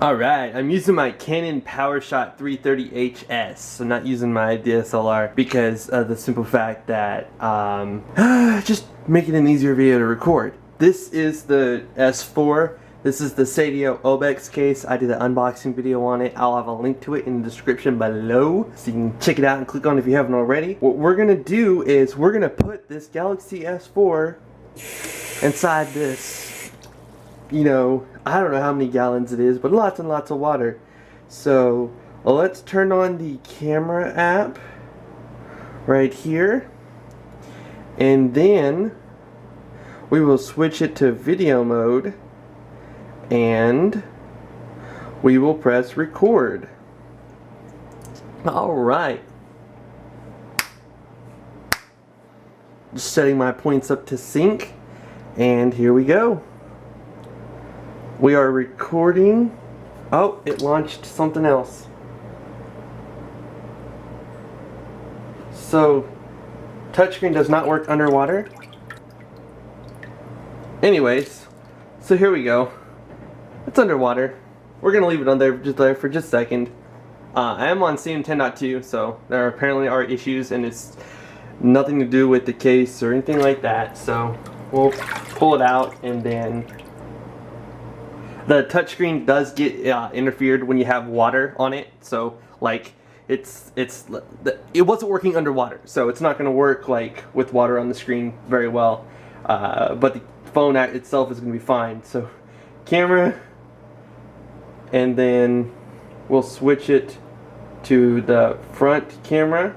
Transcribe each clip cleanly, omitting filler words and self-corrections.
Alright, I'm using my Canon PowerShot 330HS. So not using my DSLR because of the simple fact that just making an easier video to record. This is the S4. This is the Sadio Obex case. I did an unboxing video on it. I'll have a link to it in the description below so you can check it out and click on it if you haven't already. What we're gonna do is we're gonna put this Galaxy S4 inside this, you know, I don't know how many gallons it is, but lots and lots of water. So let's turn on the camera app right here, and then we will switch it to video mode, and we will press record. Alright. Just setting my points up to sync, and here we go. We are recording. Oh, it launched something else. So, touchscreen does not work underwater. Anyways, so here we go. It's underwater. We're gonna leave it on there for just a second. I am on CM 10.2, so there apparently are issues, and it's nothing to do with the case or anything like that. So we'll pull it out, and then the touchscreen does get interfered when you have water on it. So like it wasn't working underwater, so it's not going to work like with water on the screen very well. But the phone itself is going to be fine. So camera, and then we'll switch it to the front camera.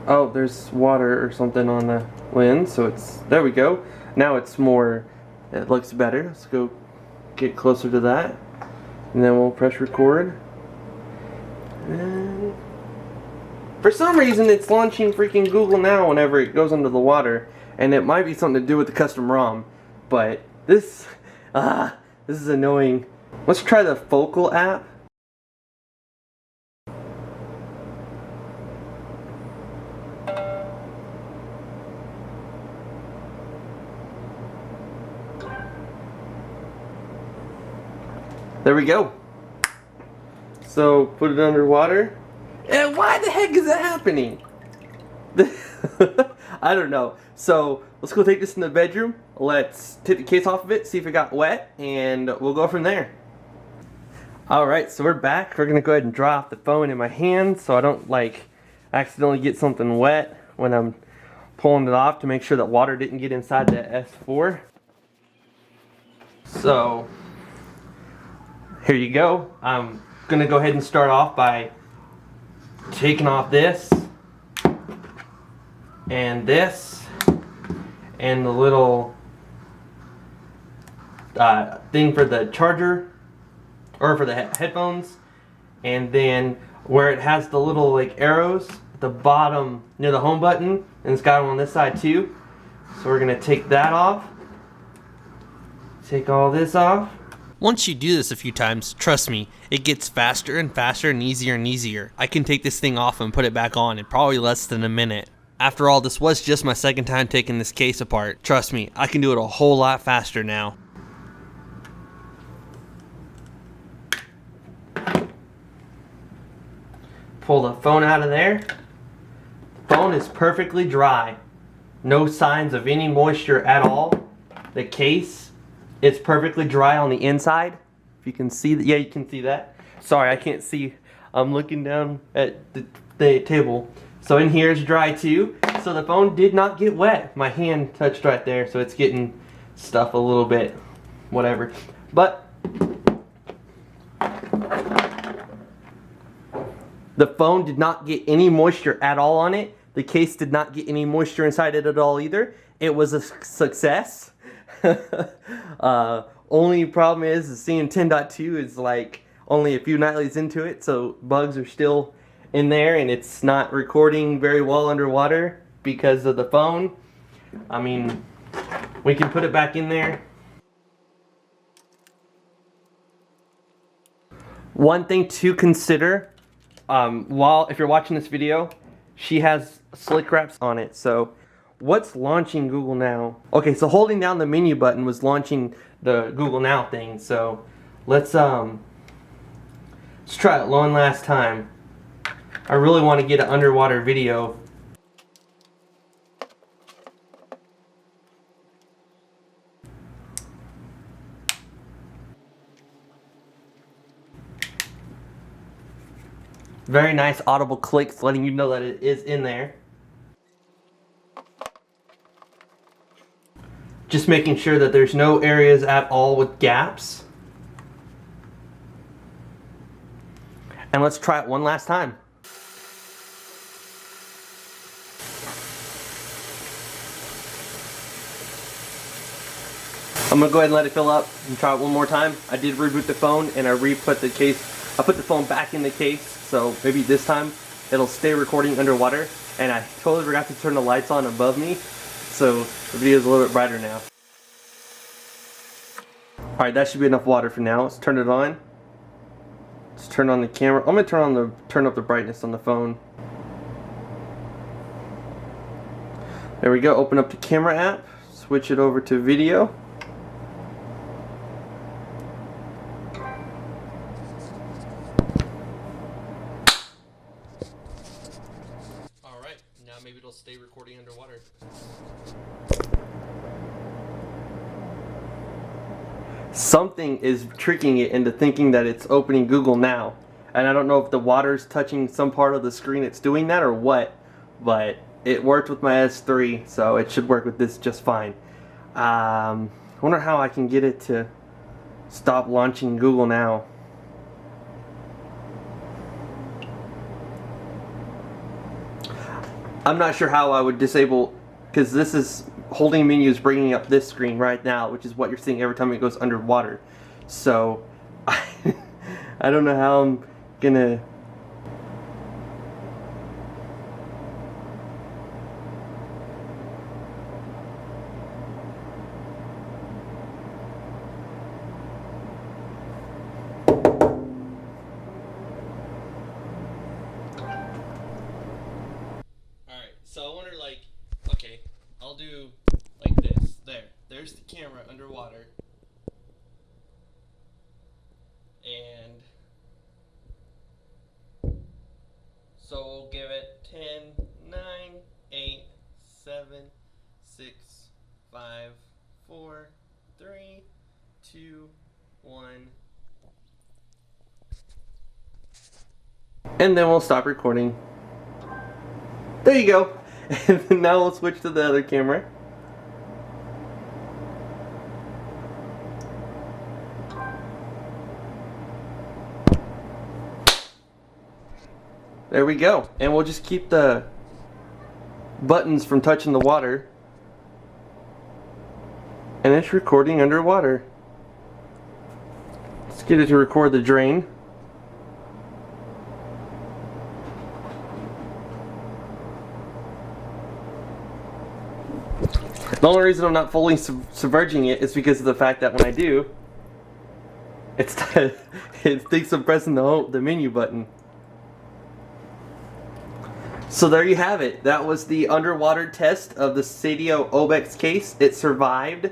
Oh, there's water or something on the lens, so it's, there we go. Now it's more, it looks better. Let's go get closer to that, and then we'll press record. And for some reason it's launching freaking Google Now whenever it goes under the water, and it might be something to do with the custom ROM, but this is annoying. Let's try the Focal app. There we go. So put it underwater. And why the heck is that happening? I don't know. So let's go take this in the bedroom. Let's take the case off of it, see if it got wet, and we'll go from there. Alright, so we're back. We're gonna go ahead and dry off the phone in my hand so I don't like accidentally get something wet when I'm pulling it off, to make sure that water didn't get inside the S4. So here you go. I'm gonna go ahead and start off by taking off this and this and the little thing for the charger, or for the headphones, and then where it has the little like arrows at the bottom near the home button, and it's got them on this side too. So we're gonna take that off, take all this off. Once you do this a few times, trust me, it gets faster and faster and easier. I can take this thing off and put it back on in probably less than a minute. After all, this was just my second time taking this case apart. Trust me, I can do it a whole lot faster now. Pull the phone out of there. The phone is perfectly dry. No signs of any moisture at all. The case, it's perfectly dry on the inside. If you can see that, yeah, you can see that. Sorry, I can't see. I'm looking down at the table. So in here is dry too. So the phone did not get wet. My hand touched right there, so it's getting stuff a little bit, whatever. But the phone did not get any moisture at all on it. The case did not get any moisture inside it at all either. It was a success. Only problem is the CM 10.2 is like only a few nightlies into it, so bugs are still in there, and it's not recording very well underwater because of the phone. I mean, we can put it back in there. One thing to consider, if you're watching this video, she has slick wraps on it, so What's launching Google Now? Okay, so holding down the menu button was launching the Google Now thing. So let's try it one last time. I really want to get an underwater video. Very nice audible clicks letting you know that it is in there. Just making sure that there's no areas at all with gaps. And let's try it one last time. I'm gonna go ahead and let it fill up and try it one more time. I did reboot the phone and I put the phone back in the case, so maybe this time it'll stay recording underwater. And I totally forgot to turn the lights on above me, so the video is a little bit brighter now. Alright, that should be enough water for now. Let's turn it on. Let's turn on the camera. I'm gonna turn up the brightness on the phone. There we go. Open up the camera app, switch it over to video. Alright, now maybe it'll stay recording underwater. Something is tricking it into thinking that it's opening Google Now. And I don't know if the water's touching some part of the screen it's doing that or what, but it worked with my S3, so it should work with this just fine. I wonder how I can get it to stop launching Google Now. I'm not sure how I would disable, because this is holding menu is bringing up this screen right now, which is what you're seeing every time it goes underwater. So I don't know how I'm gonna So I wonder, like, okay, I'll do like this. There's the camera underwater. And so we'll give it 10, 9, 8, 7, 6, 5, 4, 3, 2, 1. and then we'll stop recording. There you go. And then now we'll switch to the other camera. There we go. And we'll just keep the buttons from touching the water. And it's recording underwater. Let's get it to record the drain. The only reason I'm not fully submerging it is because of the fact that when I do, it thinks I'm pressing the menu button. So there you have it. That was the underwater test of the Sadio Obex case. It survived.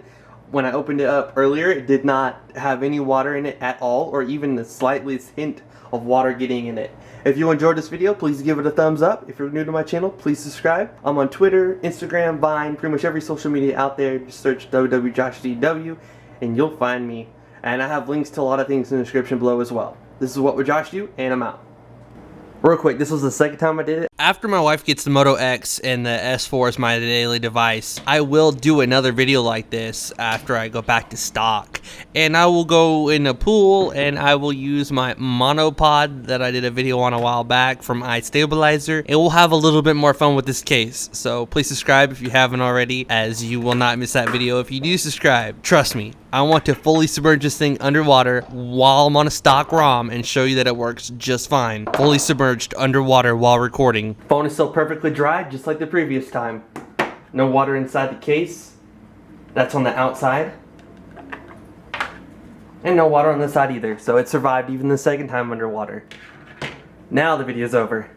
When I opened it up earlier, it did not have any water in it at all, or even the slightest hint of water getting in it. If you enjoyed this video, please give it a thumbs up. If you're new to my channel, please subscribe. I'm on Twitter, Instagram, Vine, pretty much every social media out there. Just search www.joshdw and you'll find me. And I have links to a lot of things in the description below as well. This is What Would Josh Do, and I'm out. Real quick, this was the second time I did it. After my wife gets the Moto X and the S4 as my daily device, I will do another video like this after I go back to stock. And I will go in a pool and I will use my monopod that I did a video on a while back from iStabilizer. And we'll have a little bit more fun with this case. So please subscribe if you haven't already, as you will not miss that video if you do subscribe. Trust me, I want to fully submerge this thing underwater while I'm on a stock ROM and show you that it works just fine. Fully submerged underwater while recording. Phone is still perfectly dry, just like the previous time. No water inside the case. That's on the outside. And no water on the side either, so it survived even the second time underwater. Now the video's over.